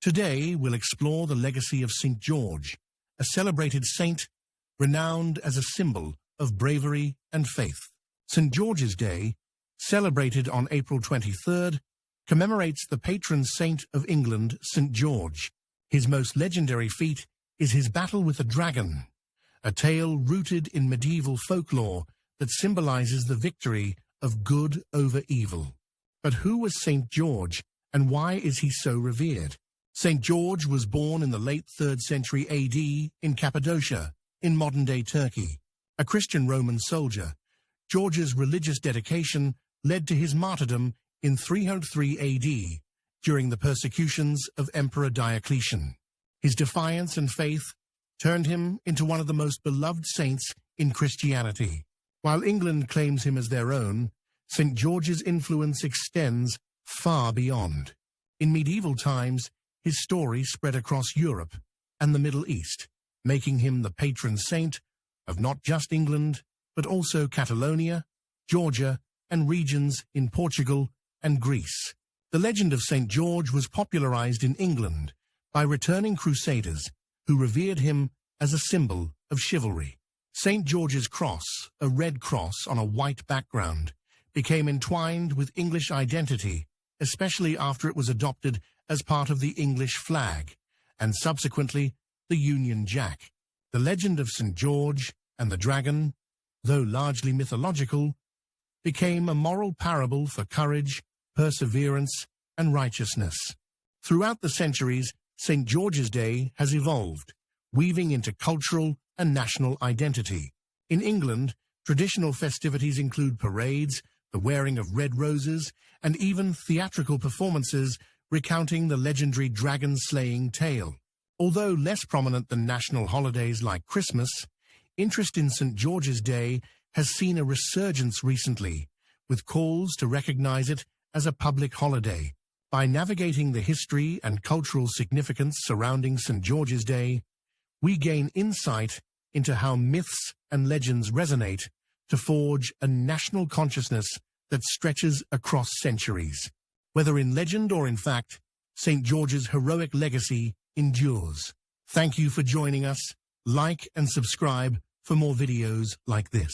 Today, we'll explore the legacy of St. George, a celebrated saint renowned as a symbol of bravery and faith. St. George's Day, celebrated on April 23rd, commemorates the patron saint of England, St. George. His most legendary feat is his battle with a dragon, a tale rooted in medieval folklore that symbolizes the victory of good over evil. But who was St. George, and why is he so revered? St. George was born in the late 3rd century AD in Cappadocia, in modern-day Turkey. A Christian Roman soldier, George's religious dedication led to his martyrdom in 303 AD during the persecutions of Emperor Diocletian. His defiance and faith turned him into one of the most beloved saints in Christianity. While England claims him as their own, St. George's influence extends far beyond. In medieval times, his story spread across Europe and the Middle East, making him the patron saint of not just England, but also Catalonia, Georgia, and regions in Portugal and Greece. The legend of St. George was popularized in England by returning crusaders who revered him as a symbol of chivalry. St. George's cross, a red cross on a white background, became entwined with English identity, especially after it was adopted as part of the English flag, and subsequently the Union Jack. The legend of St. George and the dragon, though largely mythological, became a moral parable for courage, perseverance, and righteousness. Throughout the centuries, St. George's Day has evolved, weaving into cultural and national identity. In England, traditional festivities include parades, the wearing of red roses, and even theatrical performances recounting the legendary dragon-slaying tale. Although less prominent than national holidays like Christmas, interest in St. George's Day has seen a resurgence recently, with calls to recognize it as a public holiday. By navigating the history and cultural significance surrounding St. George's Day, we gain insight into how myths and legends resonate to forge a national consciousness that stretches across centuries. Whether in legend or in fact, St. George's heroic legacy endures. Thank you for joining us. Like and subscribe for more videos like this.